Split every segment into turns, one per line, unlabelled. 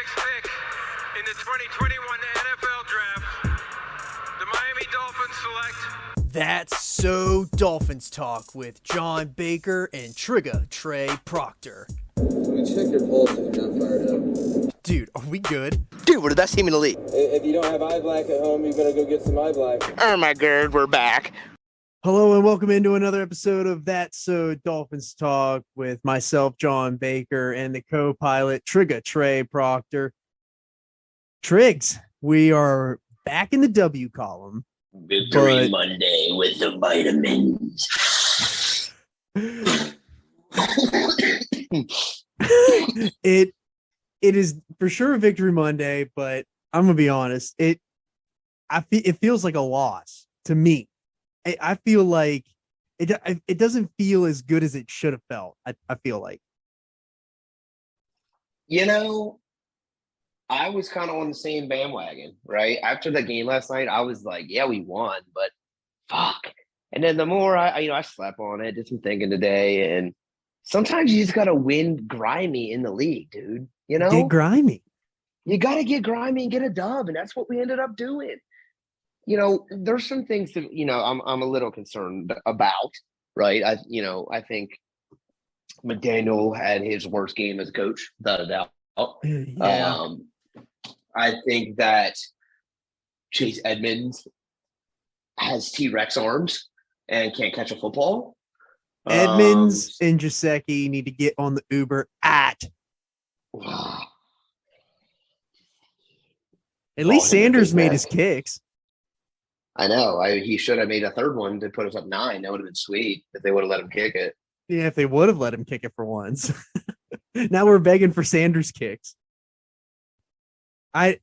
next pick in the 2021 NFL Draft, the Miami Dolphins select...
That's So Dolphins Talk with John Baker and Trigga Trey Proctor.
Let me check your pulse if you're not fired up.
Dude, are we good?
Dude, we're the best team in the league.
If you don't have eye black at home, you better go get some eye black.
Oh my god, we're back.
Hello and welcome into another episode of That's So Dolphins Talk with myself, John Baker, and the co-pilot, Trigga Trey Proctor. Triggs, we are back in the W column.
Victory Monday with the vitamins.
It is for sure a Victory Monday, but I'm gonna be honest. It feels like a loss to me. I feel like it doesn't feel as good as it should have felt. I feel like.
You know, I was kind of on the same bandwagon, right? After the game last night, I was like, yeah, we won, but fuck. And then the more I slept on it, did some thinking today, and sometimes you just got to win grimy in the league, dude. You know?
Get grimy. You
got to get grimy and get a dub, and that's what we ended up doing. You know, there's some things that, I'm a little concerned about, right? I think McDaniel had his worst game as a coach, without a doubt.
Yeah.
I think that Chase Edmonds has T-Rex arms and can't catch a football.
Edmonds and Gesicki need to get on the Uber at least Sanders made his kicks.
I know. He should have made a third one to put us up 9. That would have been sweet if they would have let him kick it.
Yeah, if they would have let him kick it for once. Now we're begging for Sanders kicks. I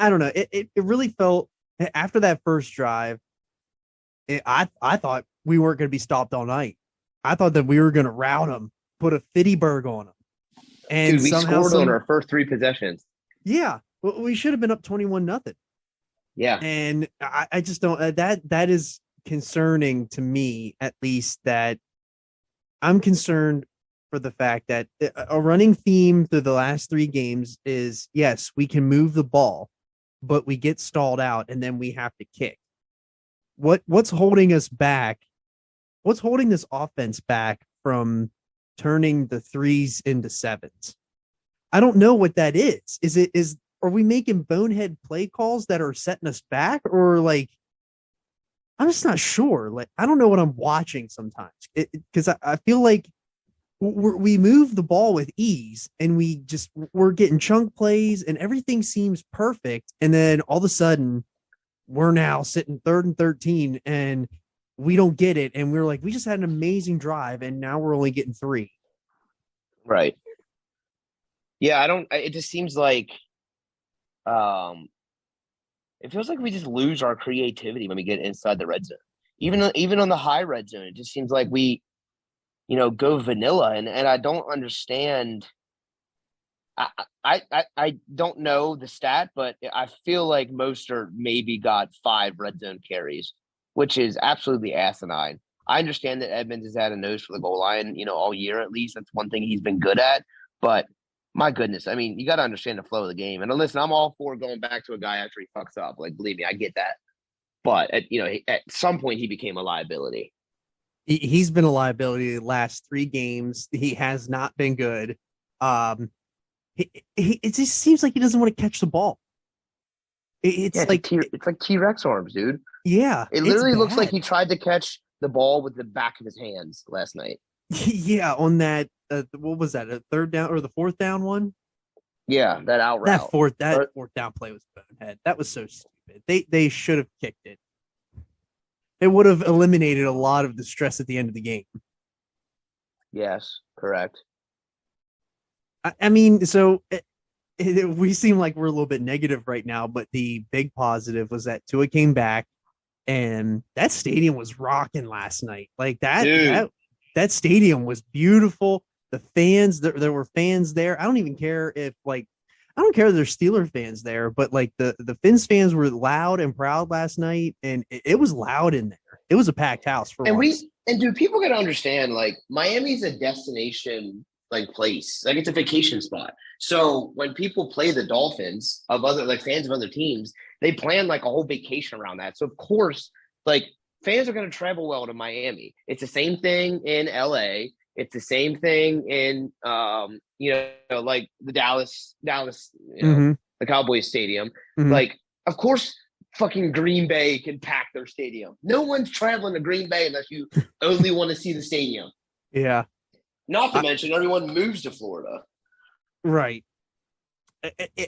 don't know. It really felt after that first drive. I thought we weren't going to be stopped all night. I thought that we were going to rout them, put a Fittyberg on them, and
dude, we scored on our first 3 possessions.
Yeah, we should have been up 21-0.
Yeah,
and I just don't. That is concerning to me, at least. That I'm concerned for the fact that a running theme through the last 3 games is, yes, we can move the ball, but we get stalled out and then we have to kick. What's holding us back? What's holding this offense back from turning the 3s into 7s? I don't know what that is. Are we making bonehead play calls that are setting us back, or like, I'm just not sure. Like, I don't know what I'm watching sometimes, because I feel like we move the ball with ease and we're getting chunk plays and everything seems perfect. And then all of a sudden we're now sitting 3rd and 13 and we don't get it. And we're like, we just had an amazing drive and now we're only getting 3.
Right. Yeah. It just seems like, it feels like we just lose our creativity when we get inside the red zone. Even on the high red zone, it just seems like we, go vanilla, and I don't understand. I don't know the stat, but I feel like Mostert maybe got 5 red zone carries, which is absolutely asinine. I understand that Edmonds has had a nose for the goal line, all year at least. That's one thing he's been good at, but my goodness, I mean, you got to understand the flow of the game. And listen, I'm all for going back to a guy after he fucks up. Like, believe me, I get that. But at some point, he became a liability.
He's been a liability the last 3 games. He has not been good. It just seems like he doesn't want to catch the ball. It's like
T-Rex arms, dude.
Yeah,
it literally looks like he tried to catch the ball with the back of his hands last night.
Yeah, on that. What was that? A 3rd down or the 4th down one?
Yeah, that out route.
That fourth down play was bonehead. That was so stupid. They should have kicked it. It would have eliminated a lot of the stress at the end of the game.
Yes, correct.
I mean, so we seem like we're a little bit negative right now, but the big positive was that Tua came back, and that stadium was rocking last night. Like that stadium was beautiful. The fans, there were fans there. I don't even care if I don't care if there's Steeler fans there, but like the Fins fans were loud and proud last night, and it was loud in there. It was a packed house for once.
And dude, people got to understand, like, Miami's a destination place. Like it's a vacation spot. So when people play the Dolphins of other like fans of other teams, they plan like a whole vacation around that. So of course, like fans are going to travel well to Miami. It's the same thing in LA. It's the same thing in like the Dallas, the Cowboys stadium. Like, of course, fucking Green Bay can pack their stadium. No one's traveling to Green Bay unless you only want to see the stadium.
Yeah.
Not to mention everyone moves to Florida.
Right.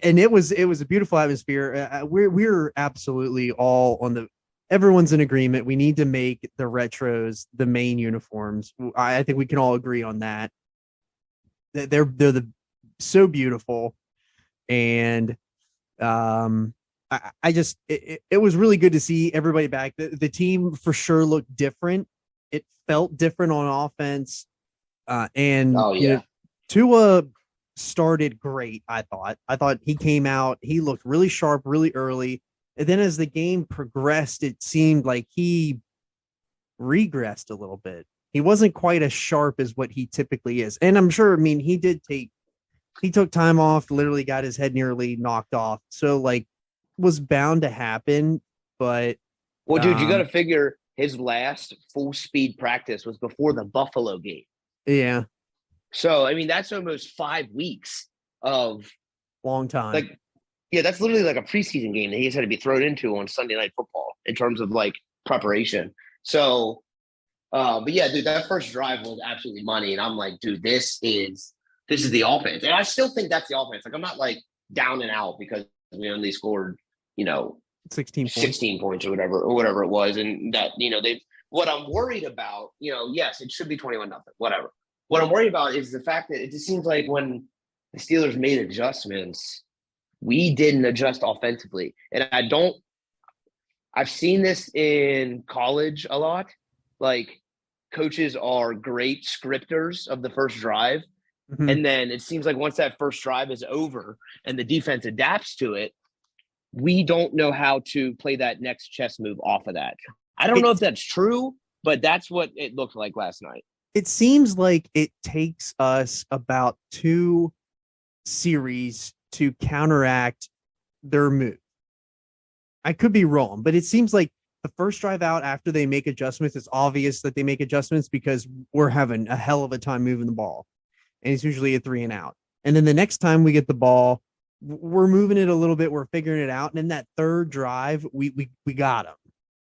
And it was a beautiful atmosphere. We're absolutely all on everyone's in agreement. We need to make the retros the main uniforms. I think we can all agree on that. They're so beautiful. And I just it was really good to see everybody back. The team for sure looked different. It felt different on offense. Tua started great. I thought he came out. He looked really sharp, really early. And then as the game progressed, it seemed like he regressed a little bit. He wasn't quite as sharp as what he typically is. And I'm sure, he took time off, literally got his head nearly knocked off. So like was bound to happen, but
well, dude, you got to figure his last full speed practice was before the Buffalo game.
Yeah.
So, I mean, that's almost 5 weeks of
long time.
Like, yeah, that's literally like a preseason game that he's had to be thrown into on Sunday Night Football in terms of like preparation. So, but yeah, dude, that first drive was absolutely money. And I'm like, dude, this is the offense. And I still think that's the offense. Like, I'm not like down and out because we only scored,
16
points or whatever it was. And that, what I'm worried about, yes, it should be 21-0, whatever. What I'm worried about is the fact that it just seems like when the Steelers made adjustments, we didn't adjust offensively. And I've seen this in college a lot. Like, coaches are great scripters of the first drive. Mm-hmm. And then it seems like once that first drive is over and the defense adapts to it, we don't know how to play that next chess move off of that. I don't know if that's true, but that's what it looked like last night.
It seems like it takes us about 2 series to counteract their move. I could be wrong, but it seems like the first drive out after they make adjustments, it's obvious that they make adjustments because we're having a hell of a time moving the ball. And it's usually a 3 and out. And then the next time we get the ball, we're moving it a little bit. We're figuring it out. And in that third drive, we got them.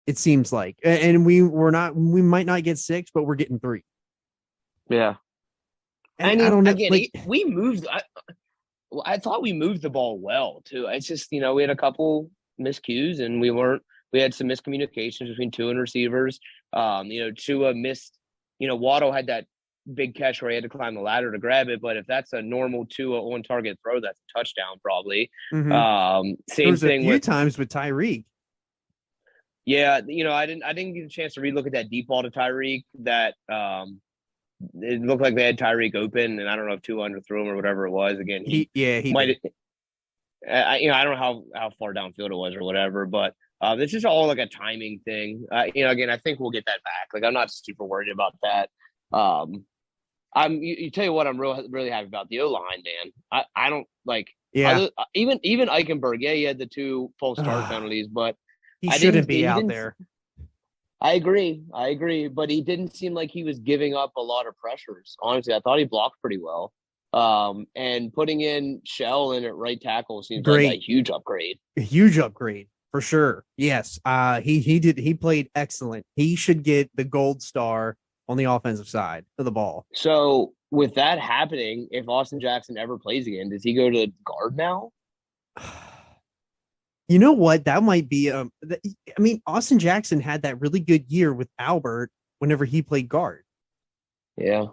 It seems like, and we might not get 6, but we're getting 3.
Yeah.
And I don't know.
Again, we moved. I thought we moved the ball well too. It's just, we had a couple miscues and we had some miscommunications between Tua and receivers. Tua missed, Waddle had that big catch where he had to climb the ladder to grab it. But if that's a normal Tua on target throw, that's a touchdown probably. Mm-hmm. Same thing
a few times with Tyreek.
Yeah. I didn't get a chance to relook at that deep ball to Tyreek that, it looked like they had Tyreek open, and I don't know if Tua underthrew him or whatever it was. Again, he might. I don't know how far downfield it was or whatever, but it's just all like a timing thing. Again, I think we'll get that back. Like, I'm not super worried about that. You tell you what, I'm really happy about the O-line, man. I don't like. Yeah. Even Eichenberg. Yeah, he had the 2 false start penalties, but
he shouldn't be out there.
I agree, but he didn't seem like he was giving up a lot of pressures. Honestly, I thought he blocked pretty well. And putting in Shell in at right tackle seems like a huge upgrade.
A huge upgrade for sure. Yes, he played excellent. He should get the gold star on the offensive side of the ball.
So with that happening, if Austin Jackson ever plays again, does he go to guard now?
You know what? That might be. Austin Jackson had that really good year with Albert whenever he played guard.
Yeah.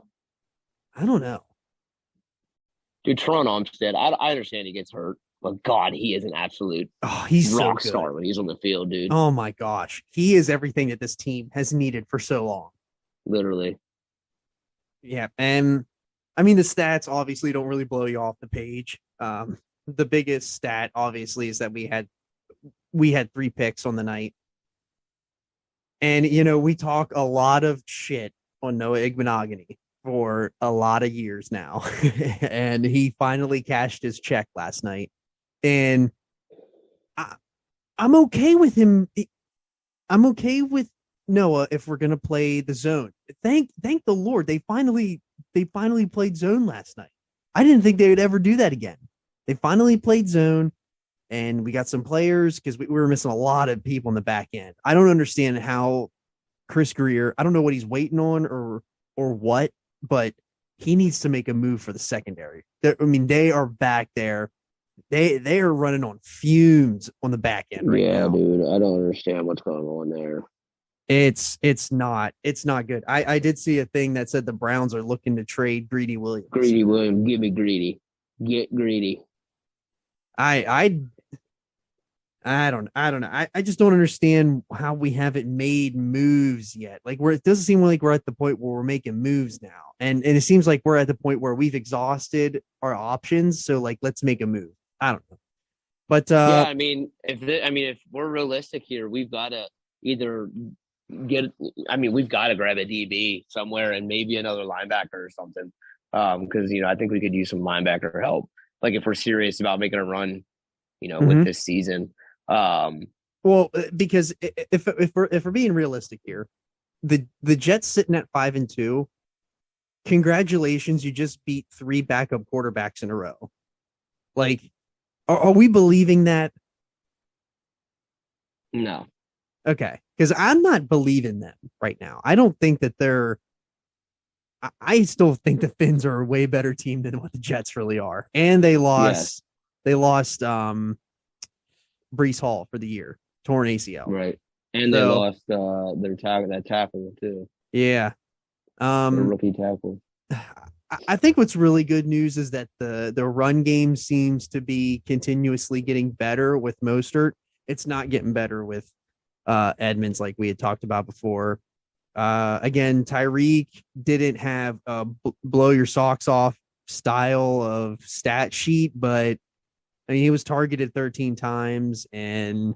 I don't know.
Dude, Teron Armstead, I understand he gets hurt, but God, he is an absolute
he's
rock
so
star when he's on the field, dude.
Oh, my gosh. He is everything that this team has needed for so long.
Literally.
Yeah. And, the stats obviously don't really blow you off the page. The biggest stat, obviously, is that we had 3 picks on the night. And, we talk a lot of shit on Noah Igbenogany. for a lot of years now. And he finally cashed his check last night. And I, I'm okay with him. I'm okay with Noah if we're gonna play the zone. Thank the Lord they finally played zone last night. I didn't think they would ever do that again. They finally played zone, and we got some players because we were missing a lot of people in the back end. I don't understand how Chris Greer. I don't know what he's waiting on or what, but he needs to make a move for the secondary. They are back there. They are running on fumes on the back end right now.
Dude, I don't understand what's going on there.
It's not good. I did see a thing that said the Browns are looking to trade Greedy Williams.
Greedy Williams, give me Greedy. Get Greedy.
I don't know. I just don't understand how we haven't made moves yet. Like it doesn't seem like we're at the point where we're making moves now. And it seems like we're at the point where we've exhausted our options. So like let's make a move. I don't know. But
yeah, if we're realistic here, we've got to either we've got to grab a DB somewhere and maybe another linebacker or something. Because I think we could use some linebacker help. Like if we're serious about making a run, with this season.
Well, because if we're being realistic here, the Jets sitting at 5-2. Congratulations, you just beat 3 backup quarterbacks in a row. Like, are we believing that?
No.
Okay, because I'm not believing them right now. I don't think that they're. I still think the Finns are a way better team than what the Jets really are, and they lost. Yes. They lost Brees Hall for the year, torn ACL.
Right, and they lost that tackle too.
Yeah,
the rookie tackle.
I think what's really good news is that the run game seems to be continuously getting better with Mostert. It's not getting better with Edmonds like we had talked about before. Again, Tyreek didn't have a blow your socks off style of stat sheet, but he was targeted 13 times. And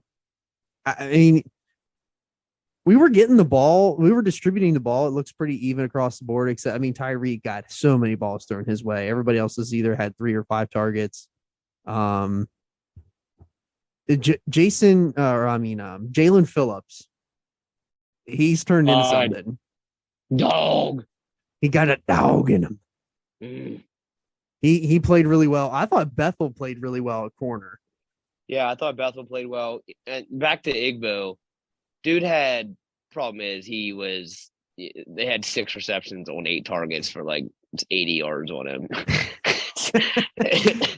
we were getting the ball. We were distributing the ball. It looks pretty even across the board, except, Tyreek got so many balls thrown his way. Everybody else has either had 3 or 5 targets. Jalen Phillips, he's turned into something.
Dog.
He got a dog in him. He played really well. I thought Bethel played really well at corner.
Yeah, I thought Bethel played well. And back to Igbo, dude problem is they had 6 receptions on 8 targets for like 80 yards on him.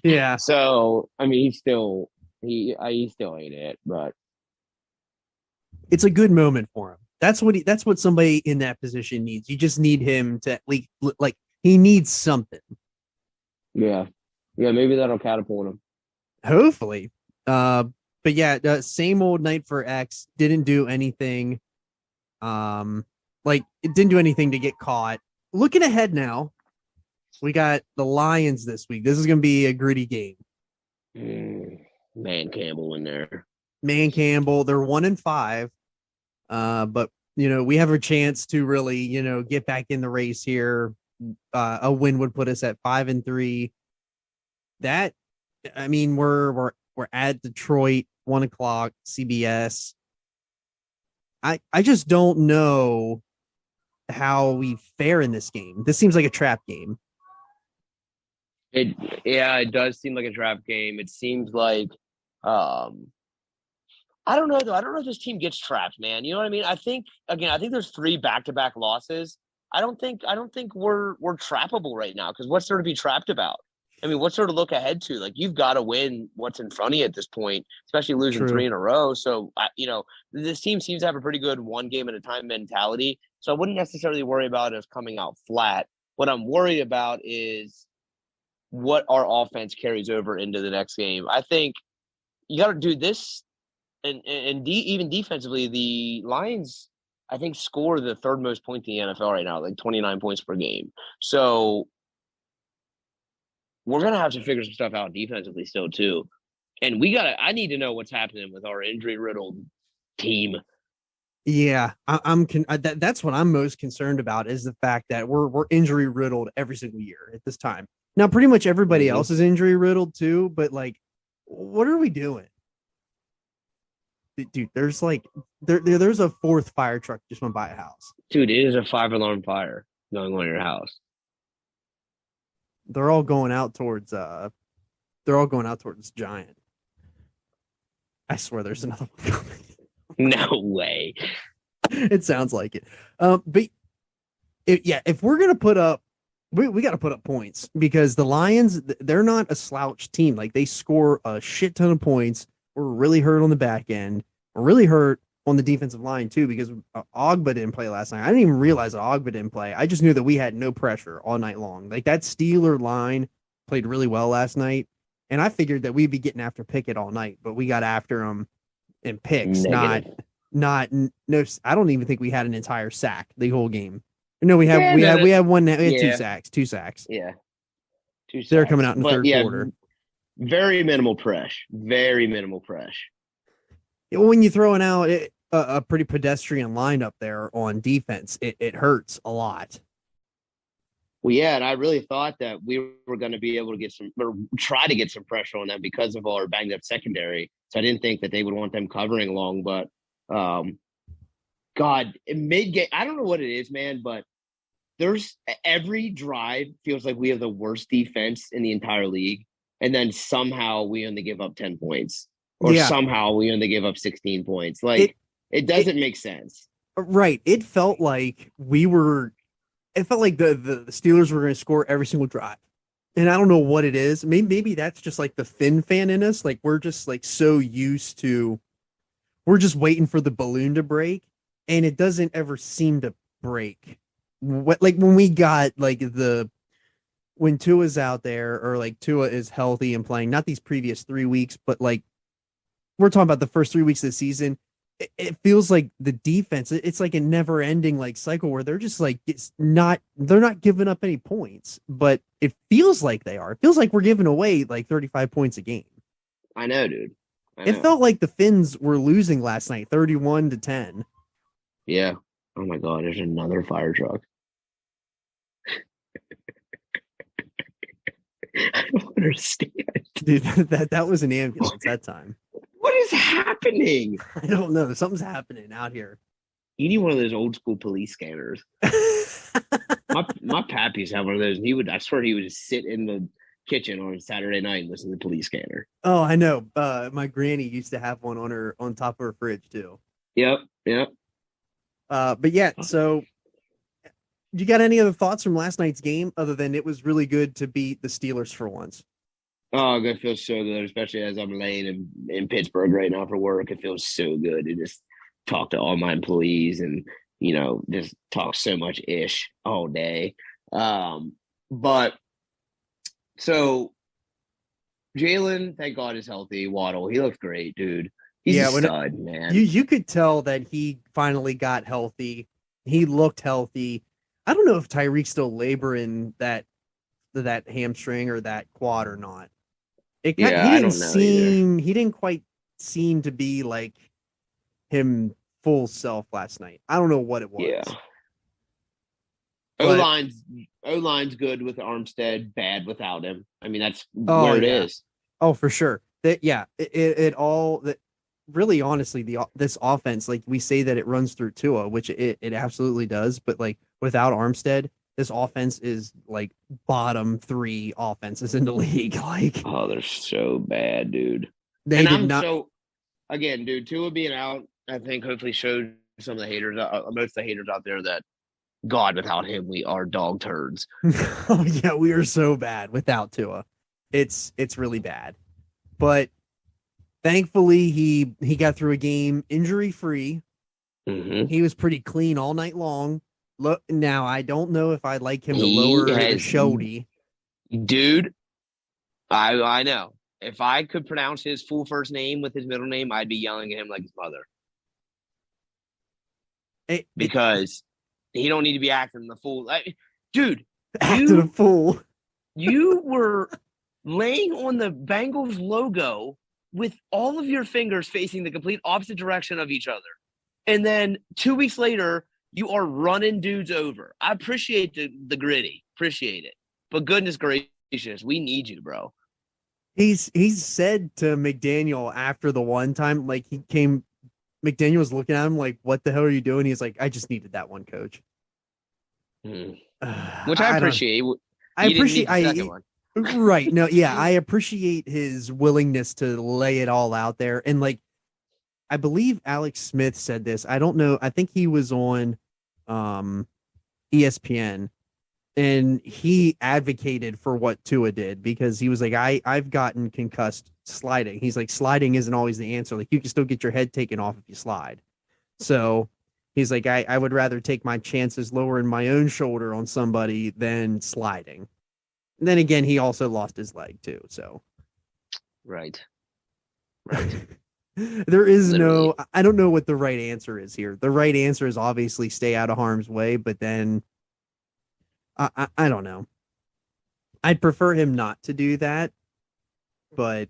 Yeah.
So, he still ain't it, but
it's a good moment for him. That's what somebody in that position needs. You just need him to he needs something.
Yeah. Yeah, maybe that'll catapult him.
Hopefully. But yeah, same old night for X. Didn't do anything. It didn't do anything to get caught. Looking ahead now, we got the Lions this week. This is going to be a gritty game.
Man Campbell in there.
Man Campbell, they're 1-5. But we have a chance to really, get back in the race here. A win would put us at 5-3. That, we're at Detroit, 1:00 CBS. I just don't know how we fare in this game. This seems like a trap game.
It does seem like a trap game. It seems like I don't know though. I don't know if this team gets trapped, man. You know what I mean? I think there's 3 back-to-back losses. I don't think we're trappable right now, because what's there to be trapped about? What's there to look ahead to? Like, you've got to win what's in front of you at this point, especially losing
True.
3 in a row. So, this team seems to have a pretty good one game at a time mentality. So I wouldn't necessarily worry about us coming out flat. What I'm worried about is what our offense carries over into the next game. I think you got to do this, and even defensively, the Lions, I think, score the 3rd most points in the NFL right now, like 29 points per game. So we're going to have to figure some stuff out defensively still too. And I need to know what's happening with our injury-riddled team.
Yeah, that's what I'm most concerned about is the fact that we're injury riddled every single year at this time. Now, pretty much everybody
Mhm.
else is injury riddled too, but like, what are we doing, dude? There's like there's a fourth fire truck just went by a house.
Dude, it is a 5 alarm fire going on in your house.
They're all going out towards Giant. I swear, there's another one coming.
No way.
It sounds like it. But if we're gonna put up, we got to put up points because the Lions, they're not a slouch team. Like they score a shit ton of points. We're really hurt on the back end. We're really hurt on the defensive line too because Ogba didn't play last night. I didn't even realize that Ogba didn't play. I just knew that we had no pressure all night long. Like that Steeler line played really well last night, and I figured that we'd be getting after Pickett all night, but we got after him in picks,
Negative.
not no. I don't even think we had an entire sack the whole game. No, we have
Yeah,
we
no,
had
no.
we had one. We had
Yeah.
two sacks.
Yeah. Two
They're
sacks.
coming out in the
But
third
yeah,
quarter.
very minimal press. Very minimal press.
When you're throwing out a pretty pedestrian lineup there on defense, it hurts a lot.
Well, yeah, and I really thought that we were going to be able to get some or try to get some pressure on them because of our banged up secondary. So I didn't think that they would want them covering long, but God, mid game, I don't know what it is, man, but there's every drive feels like we have the worst defense in the entire league, and then somehow we only give up 10 points, or
Yeah.
somehow we only give up 16 points. Like it doesn't make sense.
Right. It felt like it felt like the Steelers were going to score every single drive. And I don't know what it is. Maybe that's just like the Finn fan in us. Like we're just like so used to, we're just waiting for the balloon to break, and it doesn't ever seem to break. Like when we got like when Tua's out there or like Tua is healthy and playing, not these previous 3 weeks, but like we're talking about the first 3 weeks of the season. It feels like the defense, it's like a never ending like cycle where they're just like, they're not giving up any points, but it feels like they are. It feels like we're giving away like 35 points a game.
I know, dude.
It felt like the Finns were losing last night, 31-10.
Yeah. Oh my God, there's another fire truck. I don't understand.
Dude, that was an ambulance that time.
What is happening?
I don't know. Something's happening out here.
You need one of those old school police scanners. My pappy's had one of those, and I swear he would just sit in the kitchen on a Saturday night and listen to the police scanner.
Oh, I know. My granny used to have one on top of her fridge too.
Yep.
But yeah, so you got any other thoughts from last night's game other than it was really good to beat the Steelers for once?
Oh, it feels so good, especially as I'm laying in Pittsburgh right now for work. It feels so good to just talk to all my employees and, just talk so much ish all day. But so Jalen, thank God, is healthy. Waddle, he looks great, dude. He's a stud, man.
You could tell that he finally got healthy. He looked healthy. I don't know if Tyreek's still laboring that hamstring or that quad or not. He didn't quite seem to be like him full self last night. I don't know what it was.
Yeah.
But-
O-line's good with Armstead, bad without him. I mean, that's where it is.
Oh, for sure. Really honestly, this offense, like we say that it runs through Tua, which it absolutely does, but like without Armstead, this offense is like bottom 3 offenses in the league. Like,
oh, they're so bad, dude. Again, dude, Tua being out, I think hopefully showed some of the haters, most of the haters out there that God, without him, we are dog turds.
Oh yeah, we are so bad without Tua. It's really bad. But thankfully he got through a game injury free.
Mm-hmm.
He was pretty clean all night long. Look, now I don't know if I'd like him to lower the Shody.
Dude, I know. If I could pronounce his full first name with his middle name, I'd be yelling at him like his mother. Because he don't need to be acting the fool. Dude,
acting a fool.
You were laying on the Bengals logo with all of your fingers facing the complete opposite direction of each other. And then 2 weeks later, you are running dudes over. I appreciate the gritty. Appreciate it. But goodness gracious, we need you, bro.
He's said to McDaniel after the one time, like McDaniel was looking at him like, what the hell are you doing? He's like, I just needed that one, coach.
Which I appreciate.
I appreciate
the second one.
Right. No, yeah, I appreciate his willingness to lay it all out there. And like, I believe Alex Smith said this. I don't know. I think he was on ESPN, and he advocated for what Tua did because he was like, I've gotten concussed sliding. He's like, sliding isn't always the answer. Like, you can still get your head taken off if you slide. So he's like, I would rather take my chances lowering my own shoulder on somebody than sliding. And then again, he also lost his leg too. So
right.
There is
Literally.
I don't know what the right answer is here. The right answer is obviously stay out of harm's way, but then I don't know. I'd prefer him not to do that, but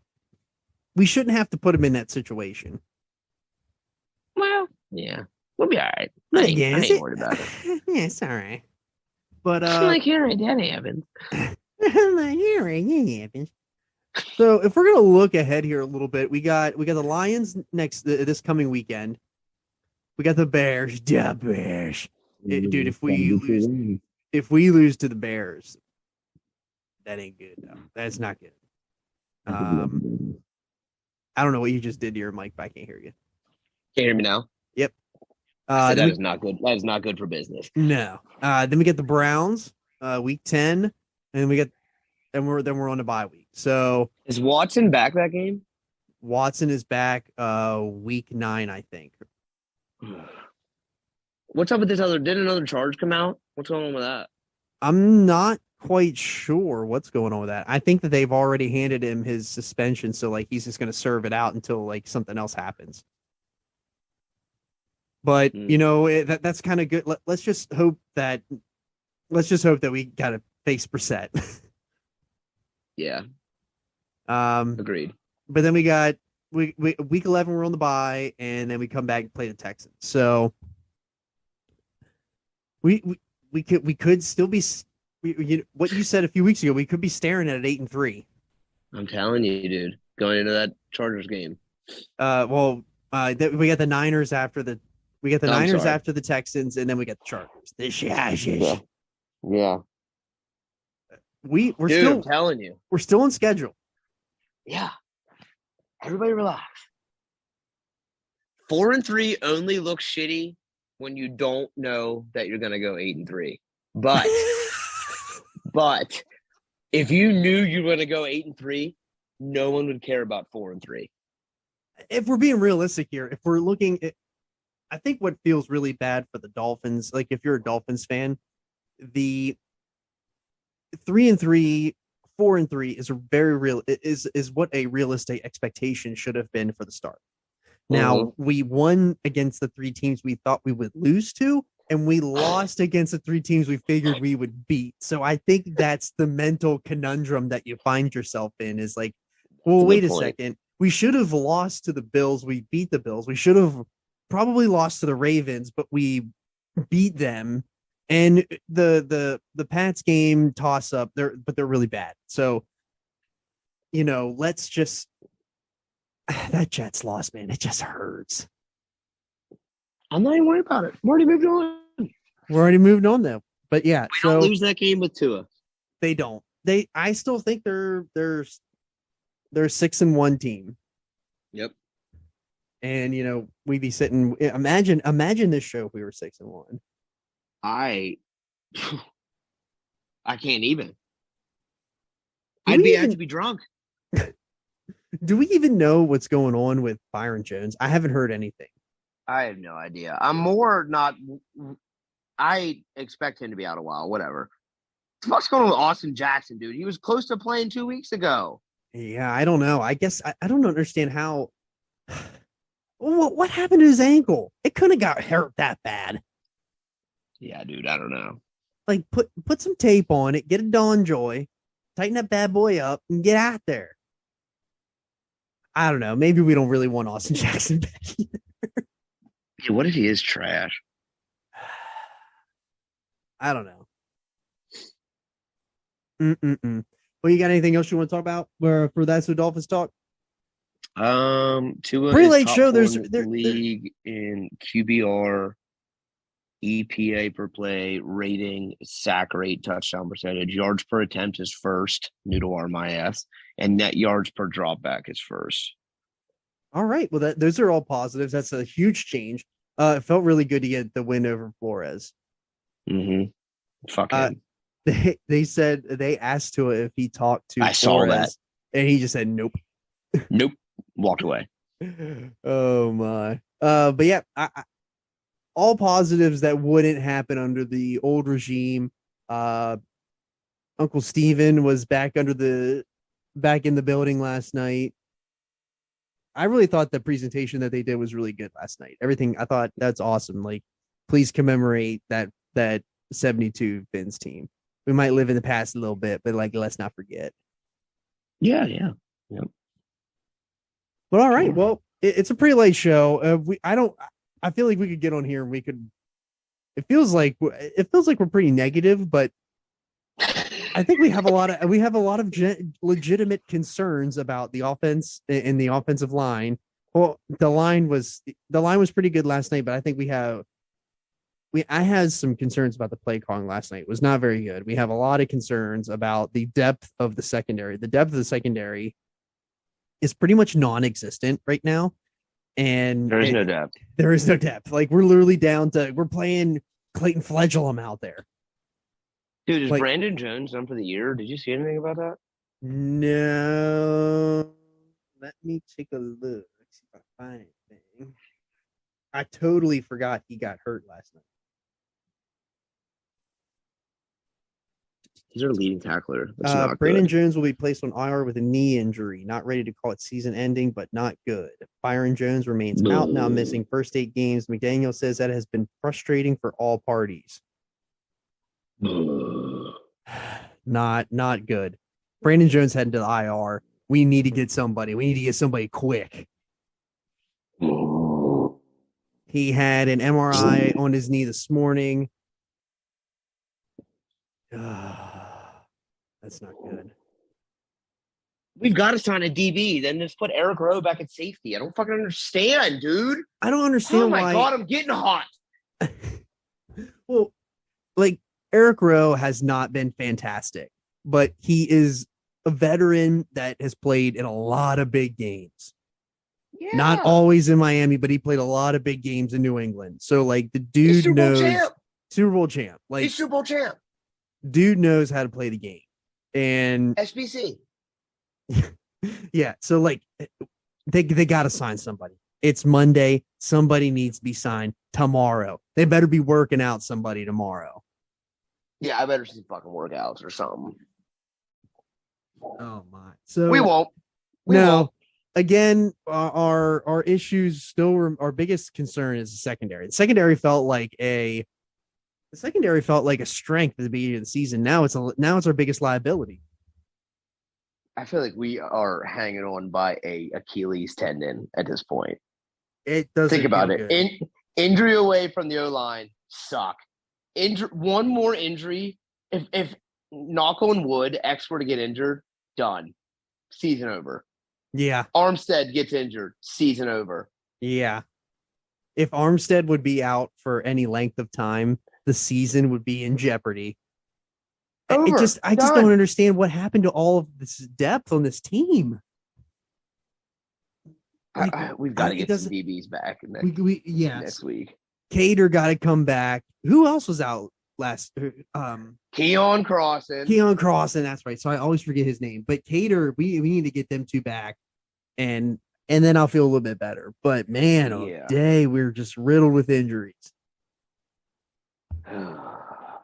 we shouldn't have to put him in that situation.
Well, yeah, we'll be all right. I ain't worried about it.
Yeah, it's all right. But
I'm like, here, that happens.
So if we're gonna look ahead here a little bit, we got the Lions this coming weekend. We got the Bears. Yeah, Bears. Dude, if we lose to the Bears, that ain't good though. That's not good. I don't know what you just did to your mic, but I can't hear you.
Can you hear me now?
Yep.
That is not good. That is not good for business.
No. Then we get the Browns, week 10, and we're on a bye week. So
is Watson back that game?
Watson is back week 9, I think.
What's up with this other? Did another charge come out? What's going on with that?
I'm not quite sure what's going on with that. I think that they've already handed him his suspension, so like he's just going to serve it out until like something else happens. But you know that's kind of good. Let's just hope that we got to face Brissett.
Yeah. Agreed.
But then we got week 11, we're on the bye, and then we come back and play the Texans. So we could still be what you said a few weeks ago. We could be staring at 8-3.
I'm telling you, dude. Going into that Chargers game.
We got the Niners after the after the Texans, and then we got the Chargers.
Yeah.
We're
dude,
still.
I'm telling you,
we're still on schedule.
Yeah. Everybody relax. 4-3 only looks shitty when you don't know that you're gonna go 8-3. But but if you knew you were gonna go 8-3, no one would care about 4-3.
If we're being realistic here, if we're looking at, I think what feels really bad for the Dolphins, like if you're a Dolphins fan, the 3-3, 4-3 is a very real is what a realistic expectation should have been for the start. Now we won against the 3 teams we thought we would lose to, and we lost against the 3 teams we figured we would beat. So I think that's the mental conundrum that you find yourself in is like, well, wait a second. We should have lost to the Bills. We beat the Bills. We should have probably lost to the Ravens, but we beat them. And the Pats game toss up, they're really bad. So, you know, let's just that Jets loss, man, it just hurts.
I'm not even worried about it. We're
already moved on though. But yeah,
we don't lose that game with Tua.
They don't. I still think they're a 6-1 team.
Yep.
And you know, we'd be sitting. Imagine this show if we were 6-1.
I can't even. I'd have to be drunk.
Do we even know what's going on with Byron Jones? I haven't heard anything.
I have no idea. I'm more not. I expect him to be out a while. Whatever. What's going on with Austin Jackson, dude? He was close to playing 2 weeks ago.
Yeah, I don't know. I guess I don't understand how. What happened to his ankle? It couldn't have got hurt that bad.
Yeah, dude. I don't know.
Like put some tape on it, get a Dawn Joy, tighten that bad boy up, and get out there. I don't know. Maybe we don't really want Austin Jackson back either.
Yeah, what if he is trash?
I don't know. Mm-mm-mm. Well, you got anything else you want to talk about for That's the Dolphins talk?
Tua
Pretty
is
late
top
show.
four
There's
in the
there.
league in QBR, EPA per play, rating, sack rate, touchdown percentage. Yards per attempt is first, new to our MIS, and net yards per dropback is first.
All right. Well, those are all positives. That's a huge change. It felt really good to get the win over Flores.
Mm-hmm. Fuck
Uh,
him.
they said they asked Tua if he talked to
I saw that.
and he just said nope.
Nope. Walked away.
Oh my. But yeah, all positives that wouldn't happen under the old regime. Uncle Steven was back in the building last night. I really thought the presentation that they did was really good last night. Everything I thought that's awesome. Like, please commemorate that 72 Fins team. We might live in the past a little bit, but like let's not forget.
Yeah.
But all right, well, it's a pretty late show. I feel like we could get on here and we could. It feels like we're pretty negative, but I think we have a lot of legitimate concerns about the offense and the offensive line. Well, the line was pretty good last night, but I think I had some concerns about the play calling last night. It was not very good. We have a lot of concerns about the depth of the secondary. The depth of the secondary is pretty much non-existent right now. And
There is no depth.
There is no depth. Like we're literally we're playing Clayton Fledgellum out there.
Dude, is Brandon Jones done for the year? Did you see anything about that?
No. Let me take a look. See if I find anything. I totally forgot he got hurt last night.
He's our leading tackler.
Brandon Jones will be placed on IR with a knee injury. Not ready to call it season ending, but not good. Byron Jones remains out now, missing first 8 games. McDaniel says that has been frustrating for all parties. Not good. Brandon Jones heading to the IR. We need to get somebody. We need to get somebody quick. He had an MRI on his knee this morning. That's not good.
We've got to sign a DB. Then just put Eric Rowe back at safety. I don't fucking understand, dude.
I don't understand why.
Oh my god, I'm getting hot.
Well, like Eric Rowe has not been fantastic, but he is a veteran that has played in a lot of big games. Yeah. Not always in Miami, but he played a lot of big games in New England. So like the dude knows Super Bowl champ. Like
he's Super Bowl champ.
Dude knows how to play the game. And
SBC.
Yeah, so like they got to sign somebody. It's Monday. Somebody needs to be signed tomorrow. They better be working out somebody tomorrow.
Yeah, I better see fucking workouts or something.
Oh my! So
we won't.
Again, our issues still. Our biggest concern is the secondary. The secondary felt like a strength at the beginning of the season. Now it's our biggest liability.
I feel like we are hanging on by a Achilles tendon at this point.
It doesn't
think about it. Injury away from the O-line suck. One more injury. If knock on wood, X were to get injured, done. Season over.
Yeah.
Armstead gets injured, season over.
Yeah. If Armstead would be out for any length of time, the season would be in jeopardy. I just don't understand what happened to all of this depth on this team.
We've got to get some DBs back next week.
Cater got to come back. Who else was out last?
Keon Crossan.
That's right. So I always forget his name. But Cater, we need to get them two back, and then I'll feel a little bit better. But man, day we're just riddled with injuries. Well,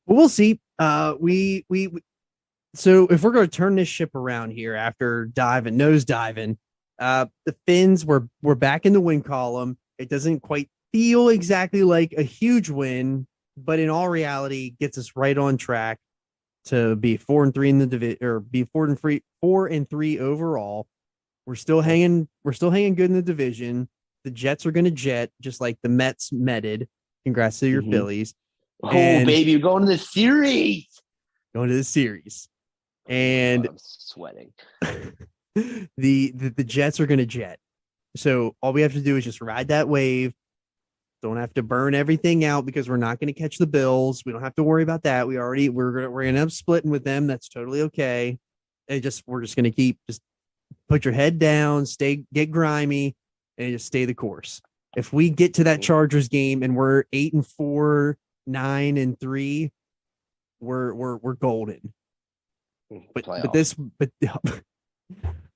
we'll see. So if we're going to turn this ship around here after nose diving, the Fins were back in the win column. It doesn't quite feel exactly like a huge win, but in all reality, gets us right on track to be 4-3 in the division, or be 4-3 overall. We're still hanging good in the division. the Jets are going to jet just like the Mets metted. Congrats to your
Mhm.
Phillies.
Oh,
And
baby, you're going to the series.
going to the series. And
I'm sweating.
the Jets are going to jet. So all we have to do is just ride that wave. Don't have to burn everything out because we're not going to catch the Bills. We don't have to worry about that. We're going to end up splitting with them. That's totally okay. And we're just going to just put your head down, get grimy, and just stay the course. If we get to that Chargers game and we're 8-4, 9-3, we're golden. But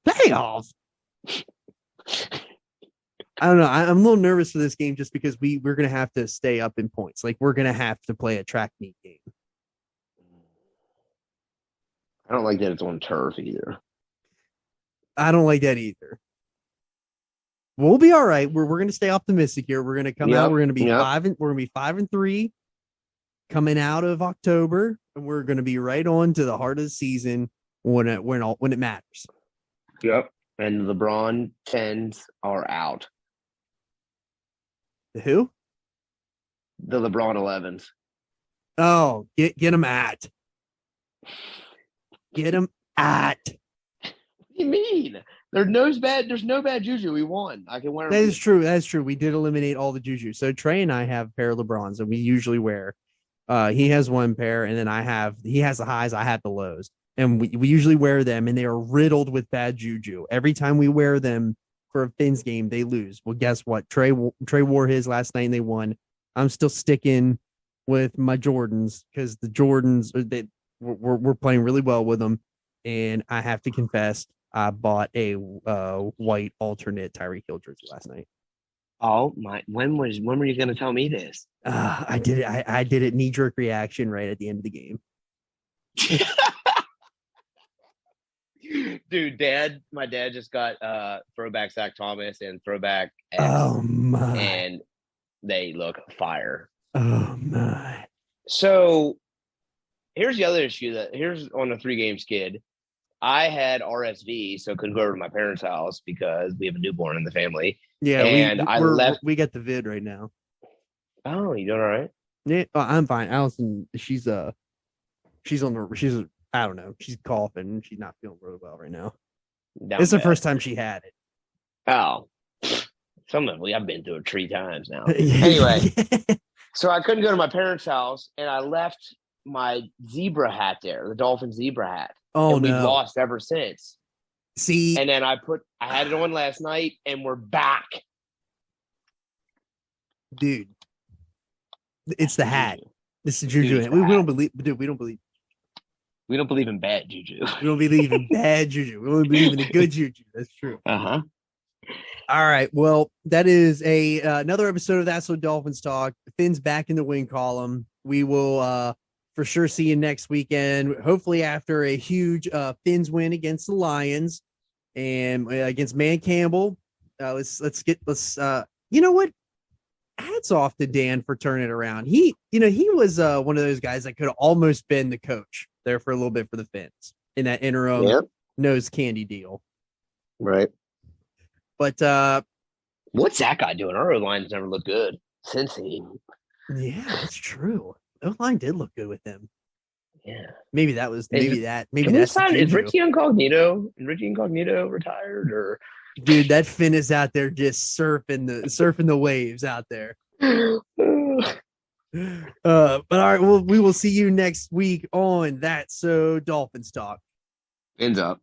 playoffs. I don't know. I'm a little nervous for this game just because we're going to have to stay up in points. Like we're going to have to play a track meet game.
I don't like that it's on turf either.
I don't like that either. We'll be all right. We're going to stay optimistic here. We're going to come out. We're going to be 5-3 coming out of October, and we're going to be right on to the heart of the season when it matters.
Yep. And LeBron 10s are out.
The who?
The LeBron 11s.
Oh, get them at. Get them at.
What do you mean? There's no bad juju. We won. I can wear.
That is true. That's true. We did eliminate all the juju. So Trey and I have a pair of LeBrons, and we usually wear. He has one pair, and then he has the highs. I have the lows, and we usually wear them, and they are riddled with bad juju. Every time we wear them for a Fins game, they lose. Well, guess what? Trey wore his last night, and they won. I'm still sticking with my Jordans because the Jordans we're playing really well with them, and I have to confess, I bought a white alternate Tyreek Hill jersey last night.
Oh my! When were you going to tell me this?
I did it. I did it knee jerk reaction right at the end of the game.
Dude, my dad just got throwback Zach Thomas and throwback X,
Oh my!
and they look fire.
Oh my!
So here's the other issue here's on a 3-game skid. I had RSV, so couldn't go over to my parents' house because we have a newborn in the family.
Yeah,
and
we got the vid right now.
Oh, you doing all right?
Yeah, I'm fine. Allison, she's I don't know. She's coughing. She's not feeling really well right now. It's the first time she had it.
Oh, I've been through it 3 times now. Anyway, so I couldn't go to my parents' house, and I left my zebra hat there, the Dolphins zebra hat.
Oh,
and
no.
we've lost ever since.
See,
and then I had it on last night, and we're back,
dude. It's the hat. This is juju. We don't believe, dude. We don't believe.
We don't believe in bad juju.
We don't believe in bad juju. We only believe in the good juju. That's true.
Uh-huh.
All right. Well, that is another episode of That's So Dolphins Talk. Finn's back in the win column. We will for sure see you next weekend. Hopefully after a huge Fins win against the Lions and against Man Campbell. You know what? Hats off to Dan for turning it around. He was one of those guys that could have almost been the coach there for a little bit for the Fins in that interim nose candy deal.
Right.
But
what's that guy doing? Our O-line's never looked good since he.
Yeah, that's true. O-line did look good with him.
Yeah.
Maybe that's
is Richie Incognito? Is Richie Incognito retired or?
Dude, that Finn is out there just surfing the waves out there. But all right, we will see you next week on That So Dolphins Talk.
Ends up.